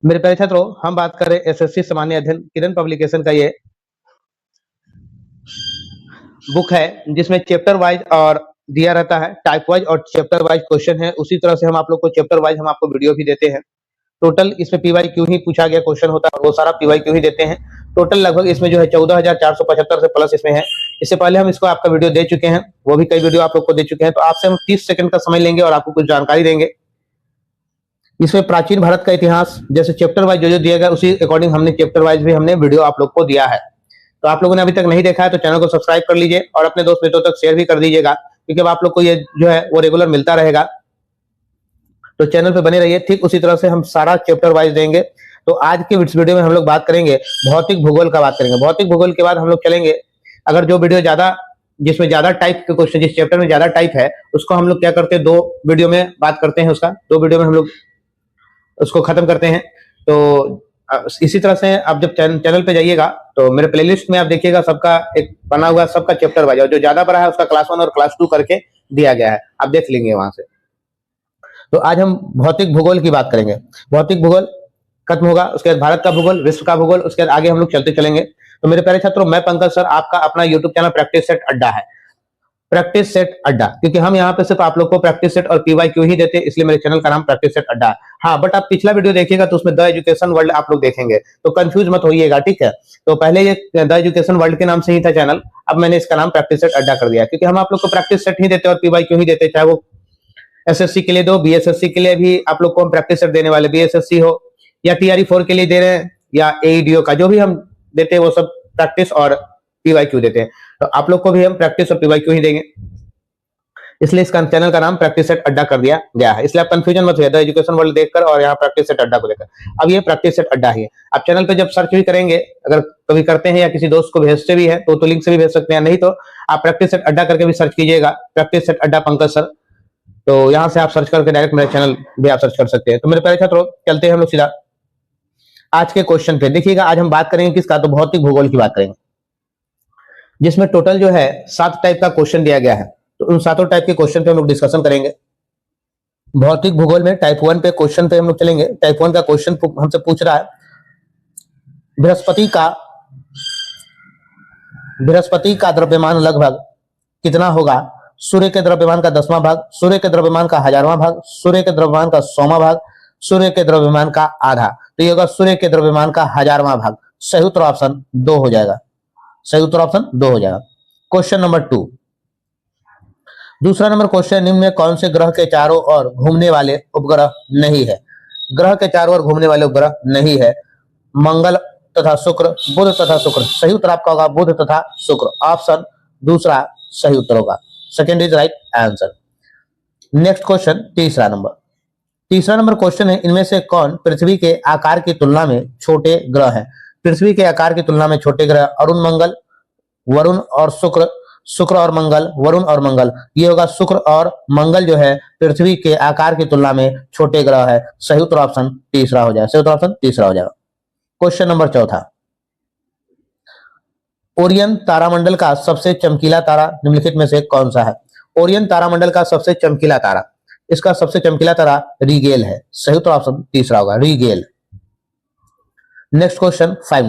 मेरे प्यारे छात्रों, हम बात करें एसएससी सामान्य अध्ययन किरण पब्लिकेशन का ये बुक है जिसमें चैप्टर वाइज और दिया रहता है, टाइप वाइज और चैप्टर वाइज क्वेश्चन है। उसी तरह से हम आप लोग को चैप्टर वाइज हम आपको वीडियो भी देते हैं। टोटल इसमें पीवाईक्यू ही पूछा गया क्वेश्चन होता है और वो सारा पीवाईक्यू ही देते हैं। टोटल लगभग इसमें जो है 14,475 से प्लस इसमें है। इससे पहले हम इसको आपका वीडियो दे चुके हैं, वो भी कई वीडियो आप लोग को दे चुके हैं। तो आपसे हम 30 सेकंड का समय लेंगे और आपको कुछ जानकारी देंगे। इसमें प्राचीन भारत का इतिहास जैसे चैप्टर वाइज जो दिया गया उसी अकॉर्डिंग हमने चैप्टर वाइज भी हमने वीडियो आप लोग को दिया है। तो आप लोगों ने अभी तक नहीं देखा है तो चैनल को सब्सक्राइब कर लीजिए और अपने दोस्त मित्रों तक शेयर भी कर दीजिएगा, क्योंकि अब आप लोग को ये जो है वो रेगुलर मिलता रहेगा। तो चैनल पे बने रहिए। ठीक उसी तरह से हम सारा चैप्टर वाइज देंगे। तो आज के इस वीडियो में हम लोग बात करेंगे भौतिक भूगोल का बात करेंगे। भौतिक भूगोल के बाद हम लोग चलेंगे, अगर जो वीडियो ज्यादा जिसमें ज्यादा टाइप के क्वेश्चन, जिस चैप्टर में ज्यादा टाइप है उसको हम लोग क्या करते हैं, 2 वीडियो में बात करते हैं। उसका 2 वीडियो में हम लोग उसको खत्म करते हैं। तो इसी तरह से आप जब चैनल पे जाइएगा तो मेरे प्लेलिस्ट में आप देखिएगा, सबका एक बना हुआ सबका चैप्टर वाइज, और जो ज्यादा बड़ा है उसका क्लास 1 और क्लास 2 करके दिया गया है, आप देख लेंगे वहां से। तो आज हम भौतिक भूगोल की बात करेंगे। भौतिक भूगोल खत्म होगा, उसके बाद भारत का भूगोल, विश्व का भूगोल, उसके बाद आगे हम लोग चलते चलेंगे। तो मेरे प्यारे छात्रों, मैं पंकज सर, आपका अपना यूट्यूब चैनल प्रैक्टिस सेट अड्डा है। प्रैक्टिस सेट अड्डा, क्योंकि हम यहाँ पे सिर्फ आप लोग को प्रैक्टिस सेट और पीवाईक्यू ही देते हैं, इसलिए मेरे चैनल का नाम प्रैक्टिस सेट अड्डा है। हाँ, बट आप पिछला वीडियो देखिएगा तो उसमें द एजुकेशन वर्ल्ड आप लोग देखेंगे, तो कंफ्यूज मत होइएगा, ठीक है। तो पहले ये द एजुकेशन वर्ल्ड के नाम से ही था चैनल, अब मैंने इसका नाम प्रैक्टिस सेट अड्डा कर दिया, क्योंकि हम आप लोग को प्रैक्टिस सेट ही देते और पीवाईक्यू ही देते, चाहे वो एसएससी के लिए दो, बीएसएससी के लिए भी आप लोग को हम प्रैक्टिस सेट देने वाले, बीएसएससी हो या टीआरई 4 के लिए दे रहे हैं या एईडीओ का, जो भी हम देते हैं वो सब प्रैक्टिस और पीवाईक्यू देते हैं। तो आप लोग को भी हम प्रैक्टिस और पीवाईक्यू ही देंगे, इसलिए इसका चैनल का नाम प्रैक्टिस सेट अड्डा कर दिया गया है। इसलिए आप कंफ्यूजन मत होइए द एजुकेशन वर्ल्ड देखकर और यहाँ प्रैक्टिस सेट अड्डा को देखकर। अब ये प्रैक्टिस सेट अड्डा ही है। आप चैनल पे जब सर्च भी करेंगे, अगर कभी करते हैं या किसी दोस्त को भेजते भी है तो लिंक से भी भेज सकते हैं, नहीं तो आप प्रैक्टिस सेट अड्डा करके भी सर्च कीजिएगा, प्रैक्टिस सेट अड्डा पंकज सर। तो यहाँ से आप सर्च करके डायरेक्ट मेरे चैनल भी आप सर्च कर सकते हैं। तो मेरे प्यारे छात्रों, चलते हैं हम लोग सीधा आज के क्वेश्चन पे। देखिएगा, आज हम बात करेंगे किसका, तो भौतिक भूगोल की बात करेंगे, जिसमें टोटल जो है 7 टाइप का क्वेश्चन दिया गया है। तो उन 7 टाइप के क्वेश्चन पे हम लोग डिस्कशन करेंगे। भौतिक भूगोल में टाइप 1 पे क्वेश्चन पे हम लोग चलेंगे। टाइप 1 का क्वेश्चन हमसे पूछ रहा है, बृहस्पति का द्रव्यमान लगभग कितना होगा? सूर्य के द्रव्यमान का 10वां भाग, सूर्य के द्रव्यमान का 1000वां भाग, सूर्य के द्रव्यमान का 100वां भाग, सूर्य के द्रव्यमान का आधा। तो ये होगा सूर्य के द्रव्यमान का 1000वां भाग। सही उत्तर ऑप्शन 2 हो जाएगा। सही उत्तर ऑप्शन 2 हो जाएगा। क्वेश्चन नंबर 2, दूसरा नंबर क्वेश्चन, निम्न में कौन से ग्रह के चारों ओर घूमने वाले उपग्रह नहीं है? ग्रह के चारों ओर घूमने वाले उपग्रह नहीं है। मंगल तथा शुक्र, बुध तथा शुक्र। सही उत्तर आपका होगा बुध तथा शुक्र। ऑप्शन दूसरा सही उत्तर होगा। Second is right answer. Next question, तीसरा नंबर क्वेश्चन है, इनमें से कौन पृथ्वी के आकार की तुलना में छोटे ग्रह है? पृथ्वी के आकार की तुलना में छोटे ग्रह, अरुण मंगल, वरुण और शुक्र, शुक्र और मंगल, वरुण और मंगल। ये होगा शुक्र और मंगल जो है पृथ्वी के आकार की तुलना में छोटे ग्रह है। सही उत्तर ऑप्शन तीसरा हो जाएगा। सही उत्तर ऑप्शन तीसरा हो जाएगा। क्वेश्चन नंबर चौथा, ओरियन तारामंडल का सबसे चमकीला तारा निम्नलिखित में से कौन सा है? ओरियन तारामंडल का सबसे चमकीला तारा, इसका सबसे चमकीला तारा रीगेल है। सही उत्तर ऑप्शन तीसरा होगा, रीगेल। नेक्स्ट क्वेश्चन 5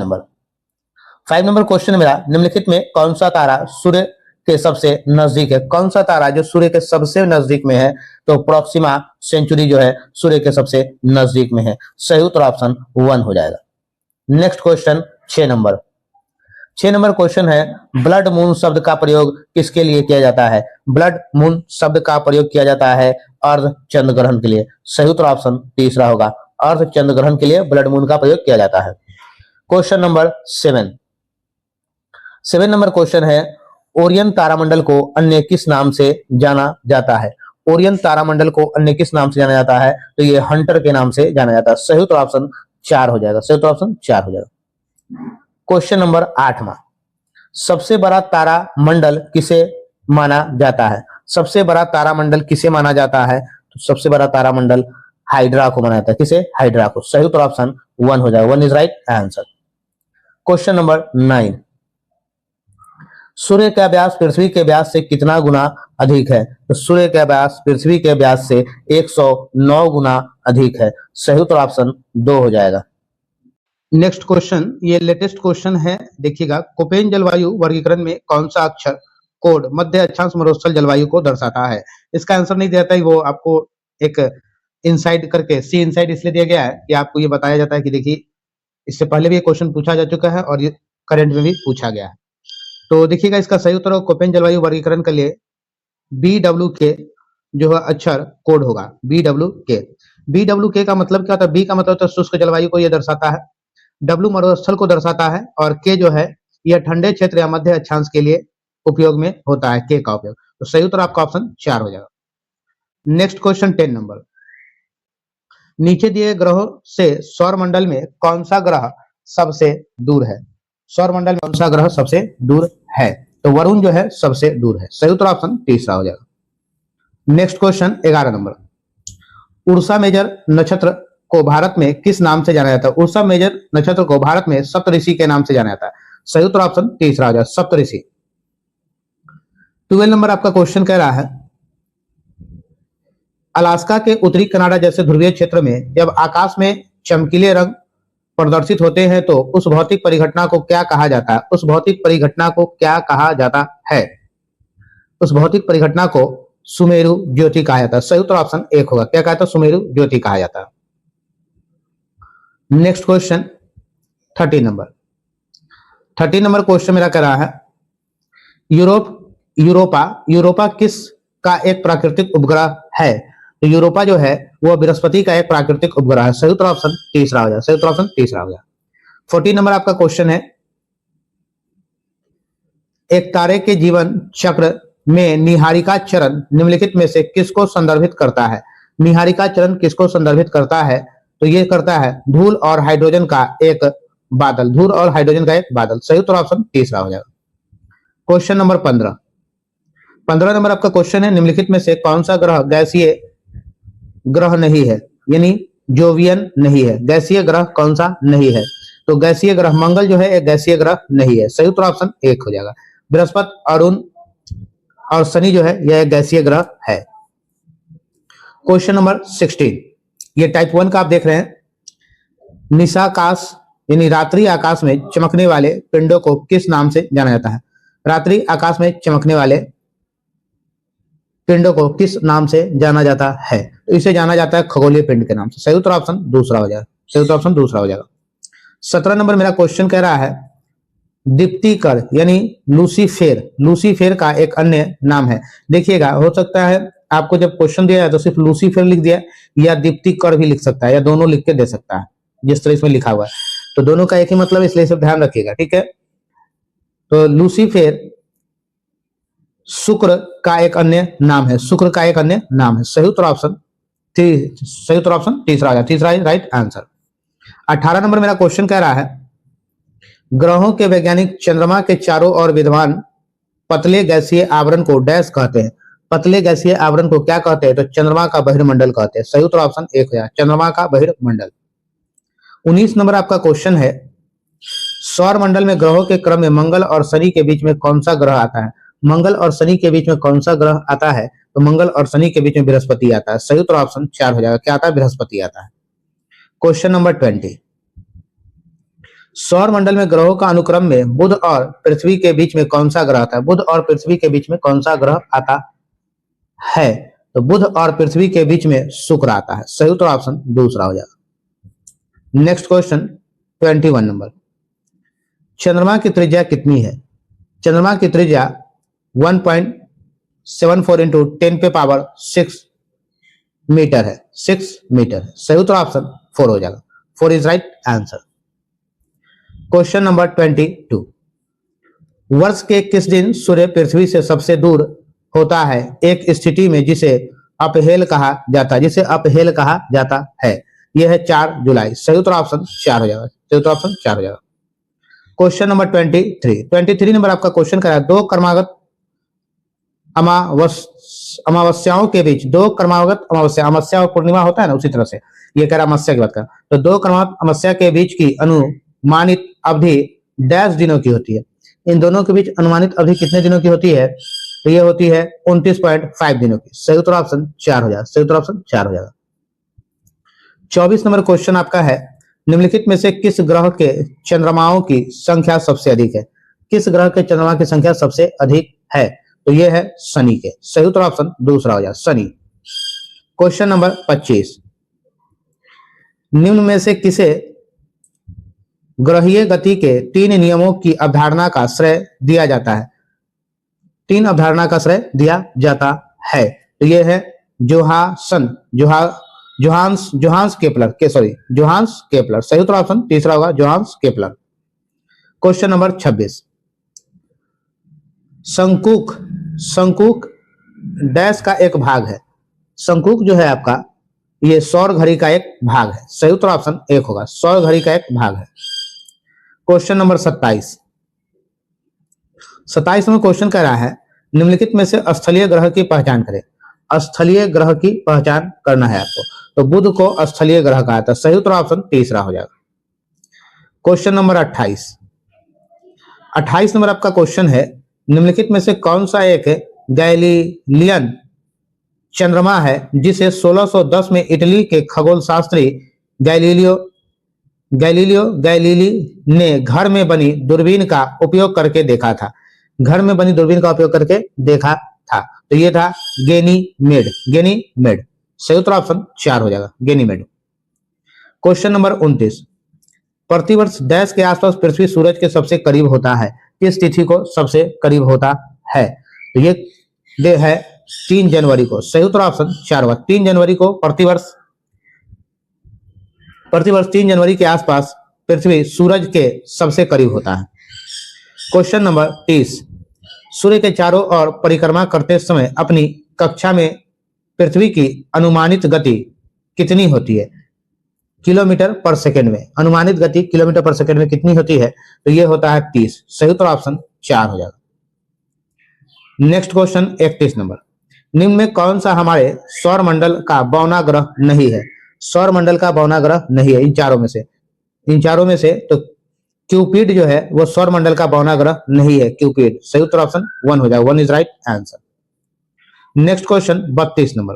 नंबर क्वेश्चन मेरा, निम्नलिखित में कौन सा तारा सूर्य के सबसे नजदीक है? कौन सा तारा जो सूर्य के सबसे नजदीक में है? तो प्रोक्सिमा सेंचुरी जो है सूर्य के सबसे नजदीक में है। सही उत्तर ऑप्शन 1 हो जाएगा। नेक्स्ट क्वेश्चन 6 नंबर क्वेश्चन है, ब्लड मून शब्द का प्रयोग किसके लिए किया जाता है? ब्लड मून शब्द का प्रयोग किया जाता है अर्ध चंद्र ग्रहण के लिए। सही उत्तर ऑप्शन तीसरा होगा, अर्ध चंद्र ग्रहण के लिए ब्लड मून का प्रयोग किया जाता है। क्वेश्चन नंबर 7 नंबर क्वेश्चन है, ओरियन तारामंडल को अन्य किस नाम से जाना जाता है? ओरियन तारामंडल को अन्य किस नाम से जाना जाता है? तो ये हंटर के नाम से जाना जाता है। सही उत्तर ऑप्शन 4 हो जाएगा। सही उत्तर ऑप्शन 4 हो जाएगा। क्वेश्चन नंबर 8, सबसे बड़ा तारा मंडल किसे माना जाता है? सबसे बड़ा तारा मंडल किसे माना जाता है? तो सबसे बड़ा तारा मंडल हाइड्रा को माना जाता है। किसे? हाइड्रा को। सही उत्तर ऑप्शन 1 हो जाएगा। 1 is right answer. Question number 9, सूर्य का व्यास पृथ्वी के व्यास से कितना गुना अधिक है? तो सूर्य का व्यास पृथ्वी के व्यास से 109 गुना अधिक है। सही उत्तर ऑप्शन 2 हो जाएगा। नेक्स्ट क्वेश्चन, ये लेटेस्ट क्वेश्चन है, देखिएगा। कोपेन जलवायु वर्गीकरण में कौन सा अक्षर कोड मध्य अक्षांश मरुस्थल जलवायु को दर्शाता है? इसका आंसर नहीं दिया जाता है, वो आपको एक इनसाइड करके सी इनसाइड इसलिए दिया गया है कि आपको ये बताया जाता है कि देखिए इससे पहले भी ये क्वेश्चन पूछा जा चुका है और ये करंट में भी पूछा गया है। तो देखिएगा इसका सही उत्तर कोपेन जलवायु वर्गीकरण के लिए BWK जो है अक्षर कोड होगा, BWK। BWK का मतलब क्या होता है? बी का मतलब होता है शुष्क जलवायु को यह दर्शाता है, W मरुस्थल को दर्शाता है और K जो है यह ठंडे क्षेत्र या मध्य अक्षांश के लिए उपयोग में होता है, K का उपयोग। तो सही उत्तर आपका ऑप्शन 4 हो जाएगा। नेक्स्ट क्वेश्चन 10 नंबर, नीचे दिए ग्रहों से सौर मंडल में कौन सा ग्रह सबसे दूर है? सौर मंडल में कौन सा ग्रह सबसे दूर है? तो वरुण जो है सबसे दूर है। सही उत्तर ऑप्शन तीसरा हो जाएगा। Next question 11 number, Ursa Major नक्षत्र को भारत में किस नाम से जाना जाता है? उर्सा मेजर नक्षत्र को भारत में सप्तऋषि के नाम से जाना जाता है। सही उत्तर ऑप्शन तीसरा हो जाएगा, सप्तऋषि। 12 नंबर आपका क्वेश्चन कह रहा है, अलास्का के उत्तरी कनाडा जैसे ध्रुवीय क्षेत्र में जब आकाश में चमकीले रंग प्रदर्शित होते हैं तो उस भौतिक परिघटना को क्या कहा जाता है? उस भौतिक परिघटना को क्या कहा जाता है? उस भौतिक परिघटना को सुमेरु ज्योति कहा जाता है। सही उत्तर ऑप्शन 1 होगा। क्या कहा था? सुमेरु ज्योति कहा जाता है। Next question 30 number, 30 number question मेरा कह रहा है, यूरोपा किस का एक प्राकृतिक उपग्रह है? तो यूरोपा जो है वो बृहस्पति का एक प्राकृतिक उपग्रह है। सही उत्तर ऑप्शन तीसरा हो जाए। सही उत्तर ऑप्शन तीसरा हो जाए। 40 नंबर आपका क्वेश्चन है, एक तारे के जीवन चक्र में निहारिका चरण निम्नलिखित में से किसको संदर्भित करता है? निहारिका चरण किसको संदर्भित करता है? तो ये करता है धूल और हाइड्रोजन का एक बादल, धूल और हाइड्रोजन का एक बादल। सही उत्तर ऑप्शन तीसरा हो जाएगा। क्वेश्चन नंबर 15 नंबर आपका क्वेश्चन है, निम्नलिखित में से कौन सा ग्रह गैसीय ग्रह नहीं है? यानी जोवियन नहीं है। गैसीय ग्रह कौन सा नहीं है? तो गैसीय ग्रह मंगल जो है एक गैसीय ग्रह नहीं है। सही उत्तर ऑप्शन 1 हो जाएगा। बृहस्पति, अरुण और शनि जो है यह एक गैसीय ग्रह है। क्वेश्चन नंबर 16, ये टाइप 1 का आप देख रहे हैं, निशाकाश यानी रात्रि आकाश में चमकने वाले पिंडों को किस नाम से जाना जाता है? रात्रि आकाश में चमकने वाले पिंडों को किस नाम से जाना जाता है? तो इसे जाना जाता है खगोलीय पिंड के नाम से। सही उत्तर ऑप्शन दूसरा हो जाएगा। सही उत्तर ऑप्शन दूसरा हो जाएगा। 17 नंबर मेरा क्वेश्चन कह रहा है, दीप्तिकर यानी लूसीफेर का एक अन्य नाम है। देखिएगा, हो सकता है आपको जब क्वेश्चन दिया है तो सिर्फ लूसीफेर लिख दिया या दीप्तिकर भी लिख सकता है या दोनों लिख के दे सकता है, जिस तरह इसमें लिखा हुआ है। तो दोनों का एक ही मतलब, इसलिए सब ध्यान रखिएगा, ठीक है। तो लूसीफेर शुक्र का एक अन्य नाम है, शुक्र का एक अन्य नाम है। सही उत्तर ऑप्शन तीसरा है, तीसरा राइट आंसर। 18 नंबर मेरा क्वेश्चन कह रहा है, ग्रहों के वैज्ञानिक चंद्रमा के चारों ओर विद्यमान पतले गैसीय आवरण को डैश कहते हैं। पतले गैसीय आवरण को क्या कहते हैं? तो चंद्रमा का बहिर्मंडल कहते हैं। सही उत्तर ऑप्शन 1 है, चंद्रमा का बहिर्मंडल। 19 नंबर आपका क्वेश्चन है, सौर मंडल में ग्रहों के क्रम में मंगल और शनि के बीच में कौन सा ग्रह आता है? मंगल और शनि के बीच में कौन सा ग्रह आता है? तो मंगल और शनि के बीच में बृहस्पति आता है। सही उत्तर ऑप्शन 4 हो जाएगा। क्या आता है? बृहस्पति आता है। क्वेश्चन नंबर 20, सौर मंडल में ग्रहों का अनुक्रम में बुध और पृथ्वी के बीच में कौन सा ग्रह आता है? बुध और पृथ्वी के बीच में कौन सा ग्रह आता है? तो बुध और पृथ्वी के बीच में शुक्र आता है। सही उत्तर ऑप्शन दूसरा हो जाएगा। नेक्स्ट क्वेश्चन 21 नंबर, चंद्रमा की त्रिज्या कितनी है? चंद्रमा की त्रिज्या 1.74 इंटू 10⁻6 मीटर है, 6 मीटर। सही उत्तर ऑप्शन 4 हो जाएगा। 4 is right answer. Question number 22, वर्ष के किस दिन सूर्य पृथ्वी से सबसे दूर होता है एक स्थिति में जिसे अपहेल कहा जाता है? जिसे अपहेल कहा जाता है, यह है 4 जुलाई। सही उत्तर ऑप्शन 4 हो जाएगा। सही उत्तर ऑप्शन 4 हो जाएगा। क्वेश्चन नंबर 23 नंबर आपका क्वेश्चन करा है, दो क्रमागत अमावस्याओं के बीच, दो क्रमागत अमावस्या और पूर्णिमा होता है ना, उसी तरह से ये कह रहा अमावस्या की बात कर, तो दो क्रमागत अमावस्या के बीच की अनुमानित अवधि डैश दिनों की होती है। इन दोनों के बीच अनुमानित अवधि कितने दिनों की होती है? तो ये होती है 29.5 दिनों की। सही उत्तर ऑप्शन 4 हो जाएगा। सही उत्तर ऑप्शन 4 हो जाएगा। 24 नंबर क्वेश्चन आपका है, निम्नलिखित में से किस ग्रह के चंद्रमाओं की संख्या सबसे अधिक है? किस ग्रह के चंद्रमा की संख्या सबसे अधिक है? तो ये है शनि के। सही उत्तर ऑप्शन दूसरा हो जाएगा, शनि। क्वेश्चन नंबर 25, निम्न में से किसे ग्रहीय गति के 3 नियमों की अवधारणा का श्रेय दिया जाता है? 3 अवधारणा का श्रेय दिया जाता है। तो ये है जोहान्स केपलर। सही उत्तर ऑप्शन तीसरा होगा, जोहान्स केपलर। क्वेश्चन नंबर 26, शंकुक डैश का एक भाग है। शंकुक जो है आपका, ये सौर घड़ी का एक भाग है। सही उत्तर ऑप्शन 1 होगा, सौर घड़ी का एक भाग है। क्वेश्चन नंबर 27 नंबर क्वेश्चन कह रहा है, निम्नलिखित में से स्थलीय ग्रह की पहचान करें। स्थलीय ग्रह की पहचान करना है आपको, तो बुध को स्थलीय ग्रह कहा था। सही उत्तर ऑप्शन तीसरा हो जाएगा। क्वेश्चन नंबर 28 नंबर आपका क्वेश्चन है, निम्नलिखित में से कौन सा एक गैलीलियन चंद्रमा है जिसे 1610 में इटली के खगोल शास्त्री गैलीलियो गैलीली ने घर में बनी दूरबीन का उपयोग करके देखा था। घर में बनी दूरबीन का उपयोग करके देखा था, तो ये था गेनीमेड। सही उत्तर ऑप्शन 4 हो जाएगा, गेनीमेड। क्वेश्चन नंबर 29, प्रतिवर्ष डैश के आसपास पृथ्वी सूरज के सबसे करीब होता है। किस तिथि को सबसे करीब होता है? तो ये डे है 3 जनवरी को। सही उत्तर ऑप्शन 4 होगा, 3 जनवरी को प्रतिवर्ष 3 जनवरी के आसपास पृथ्वी सूरज के सबसे करीब होता है। क्वेश्चन नंबर 30, सूर्य के चारों ओर परिक्रमा करते समय अपनी कक्षा में पृथ्वी की अनुमानित गति कितनी होती है? किलोमीटर पर सेकंड में। अनुमानित गति किलोमीटर पर सेकंड में कितनी होती है? तो ये होता है 30। सही उत्तर ऑप्शन 4 हो जाएगा। नेक्स्ट क्वेश्चन 31 नंबर, निम्न में कौन सा हमारे सौर मंडल का बौना ग्रह नहीं है? सौर मंडल का बौना ग्रह नहीं है इन चारों में से तो क्यूपिड जो है वो सौर मंडल का बौना ग्रह नहीं है, क्यूपिड। सही उत्तर ऑप्शन 1 हो जाएगा, 1 is right answer. Next question 32 number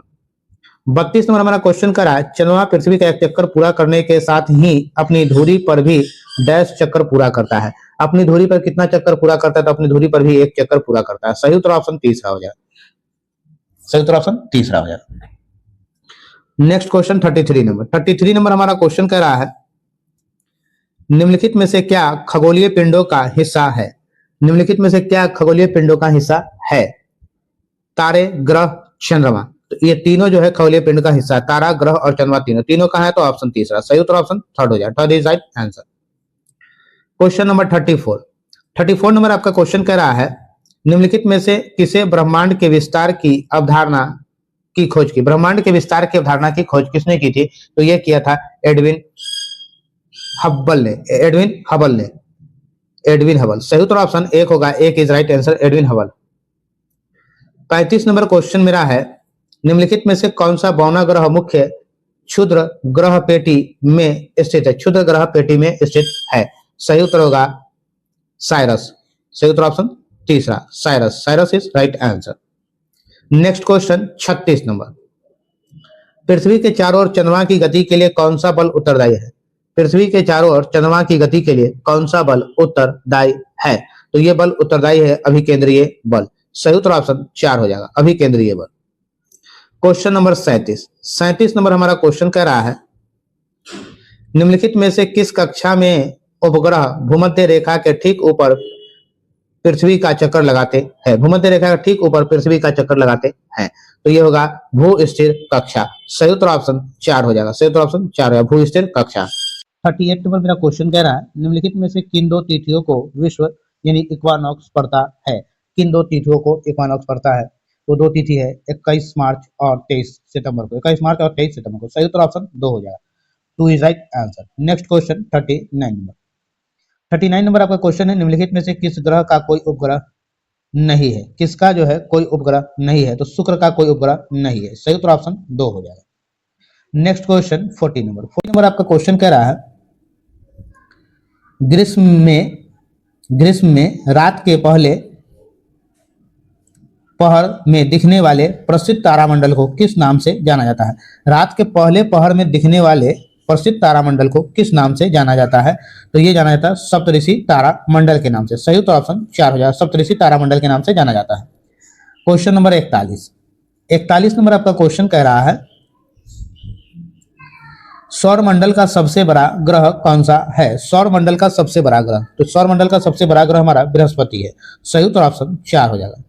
हमारा क्वेश्चन करा है, चंद्रमा पृथ्वी का एक चक्कर पूरा करने के साथ ही अपनी धुरी पर भी डैश चक्कर पूरा करता है। अपनी धुरी पर कितना चक्कर पूरा करता है? तो अपनी धुरी पर भी एक चक्कर पूरा करता है। सही उत्तर ऑप्शन तीसरा हो जाएगा। नेक्स्ट क्वेश्चन 33 नंबर हमारा क्वेश्चन कह रहा है, निम्नलिखित में से क्या खगोलीय पिंडों का हिस्सा है? निम्नलिखित में से क्या खगोलीय पिंडों का हिस्सा है? तारे, ग्रह, चंद्रमा। तो ये तीनों जो है खगोलीय पिंड का हिस्सा है। तारा, ग्रह और चंद्रमा तीनों कहाँ है? तो ऑप्शन तीसरा। सही उत्तर ऑप्शन 3 हो जाए, 3 is right answer. Question number 34 number आपका क्वेश्चन कह रहा है, निम्नलिखित में से किसे ब्रह्मांड के विस्तार की अवधारणा की खोज की? ब्रह्मांड के विस्तार की अवधारणा की खोज किसने की थी? तो ये किया था एडविन हबल। सही उत्तर ऑप्शन 1 होगा, 1 is right answer, Edwin Hubble. 35 number question मेरा है, निम्नलिखित में से कौन सा बौना ग्रह मुख्य क्षुद्र ग्रह पेटी में स्थित है? सही उत्तर होगा साइरस। सही उत्तर ऑप्शन तीसरा, Cyrus is right answer. Next question 36 number, पृथ्वी के चारों ओर चंद्रमा की गति के लिए कौन सा बल उत्तरदायी है? पृथ्वी के चारों ओर चंद्रमा की गति के लिए कौन सा बल उत्तरदायी है? तो ये बल उत्तरदायी है अभिकेंद्रीय बल। सही उत्तर ऑप्शन 4 हो जाएगा, अभिकेंद्रीय बल। क्वेश्चन नंबर 37 नंबर हमारा क्वेश्चन कह रहा है, निम्नलिखित में से किस कक्षा में उपग्रह भूमध्य रेखा के ठीक ऊपर पृथ्वी का चक्कर लगाते हैं? भूमध्य रेखा के ठीक ऊपर पृथ्वी का चक्कर लगाते हैं, तो ये होगा भू स्थिर कक्षा। सही उत्तर ऑप्शन 4 हो जाएगा, सही उत्तर ऑप्शन 4 है, भू स्थिर कक्षा। 38 नंबर मेरा क्वेश्चन कह रहा है, निम्नलिखित में से किन 2 तिथियों को विश्व यानी इक्वानॉक्स पड़ता है? किन 2 तिथियों को इक्वानॉक्स पड़ता है? तो 2 तिथि है 21 मार्च और 23 सितंबर को। 21 मार्च और 23 सितंबर को। सही उत्तर ऑप्शन 2 हो जाएगा, 2 is right answer. Next question 39 number आपका क्वेश्चन है, निम्नलिखित में से किस ग्रह का कोई उपग्रह नहीं है? किसका जो है कोई उपग्रह नहीं है? तो शुक्र का कोई उपग्रह नहीं है। सही उत्तर ऑप्शन 2 हो जाएगा। नेक्स्ट क्वेश्चन 40 नंबर आपका क्वेश्चन कह रहा है, ग्रीष्म में ग्रीष्म में रात के पहले पहर में दिखने वाले प्रसिद्ध तारामंडल को किस नाम से जाना जाता है? रात के पहले पहर में दिखने वाले प्रसिद्ध तारामंडल को किस नाम से जाना जाता है? तो ये जाना जाता है सप्तऋषि तारामंडल के नाम से। सही उत्तर ऑप्शन 4 हो जाएगा, सप्तऋषि तारामंडल के नाम से जाना जाता है। क्वेश्चन नंबर 41 नंबर आपका क्वेश्चन कह रहा है सौरमंडल का सबसे बड़ा ग्रह कौन सा है? सौरमंडल का सबसे बड़ा ग्रह, तो सौरमंडल का सबसे बड़ा ग्रह हमारा बृहस्पति है। सही उत्तर ऑप्शन 4 हो जाएगा,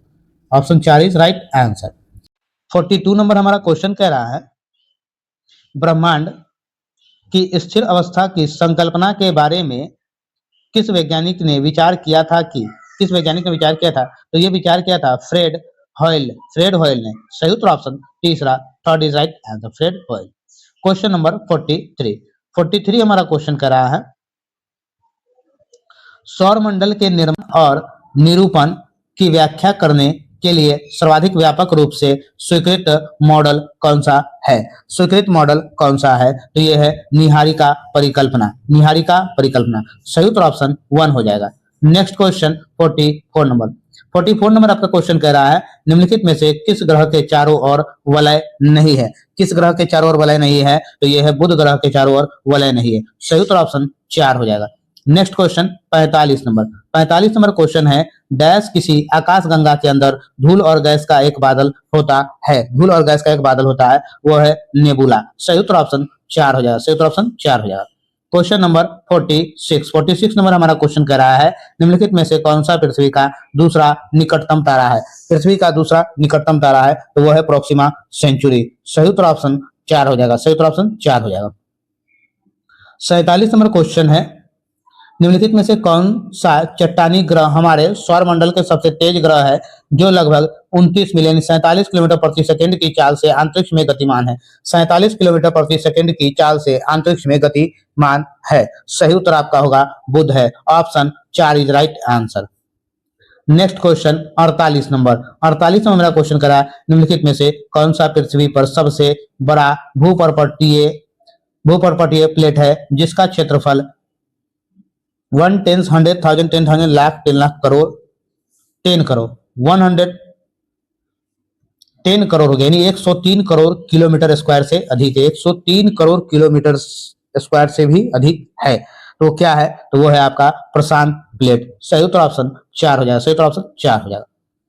option 4 is right answer. 42 number हमारा क्वेश्चन कह रहा है ब्रह्मांड की स्थिर अवस्था की संकल्पना के बारे में किस वैज्ञानिक ने विचार किया था? तो ये विचार किया था फ्रेड हॉयल ने। सही उत्तर ऑप्शन तीसरा, third is right answer, Fred Hoyle. Question number 43 हमारा क्वेश्चन कर रहा है सौरमंडल के निर्माण और निरूपण की व्याख्या करने के लिए सर्वाधिक व्यापक रूप से स्वीकृत मॉडल कौन सा है? तो यह है निहारिका परिकल्पना। सही उत्तर ऑप्शन 1 हो जाएगा। नेक्स्ट क्वेश्चन 44 नंबर आपका क्वेश्चन कह रहा है निम्नलिखित में से किस ग्रह के चारों ओर वलय नहीं है? तो यह है बुध ग्रह के चारों ओर वलय नहीं है। सही उत्तर ऑप्शन 4 हो जाएगा। नेक्स्ट क्वेश्चन 45 नंबर क्वेश्चन है डैश किसी आकाशगंगा के अंदर धूल और गैस का एक बादल होता है, वो है नेबुला। सही उत्तर ऑप्शन 4 हो जाएगा। क्वेश्चन नंबर 46 नंबर हमारा क्वेश्चन कह रहा है निम्नलिखित में से कौन सा पृथ्वी का दूसरा निकटतम तारा है? तो वो है प्रोक्सिमा सेंचुरी। सही उत्तर ऑप्शन 4 हो जाएगा। 47 नंबर क्वेश्चन है निम्नलिखित में से कौन सा चट्टानी ग्रह हमारे सौरमंडल के सबसे तेज ग्रह है जो लगभग 29 मिलियन 47 किलोमीटर प्रति सेकंड की चाल से अंतरिक्ष में गतिमान है? 47 किलोमीटर प्रति सेकंड की चाल से अंतरिक्ष में गतिमान है। सही उत्तर आपका होगा बुध है, option 4 is right answer. Next question 48 number मेरा क्वेश्चन करा निम्नलिखित में से कौन सा पृथ्वी पर सबसे बड़ा भूपर्वतीय प्लेट है जिसका क्षेत्रफल 1 10 100,000 10,000 लाख 10 लाख करोड़ 10 करोड़ 110 करोड़ हो गया, यानी 103 करोड़ किलोमीटर स्क्वायर से अधिक है। 103 करोड़ किलोमीटर स्क्वायर से भी अधिक है। तो क्या है? तो वो है आपका प्रशांत प्लेट। सही उत्तर ऑप्शन 4 हो जाएगा।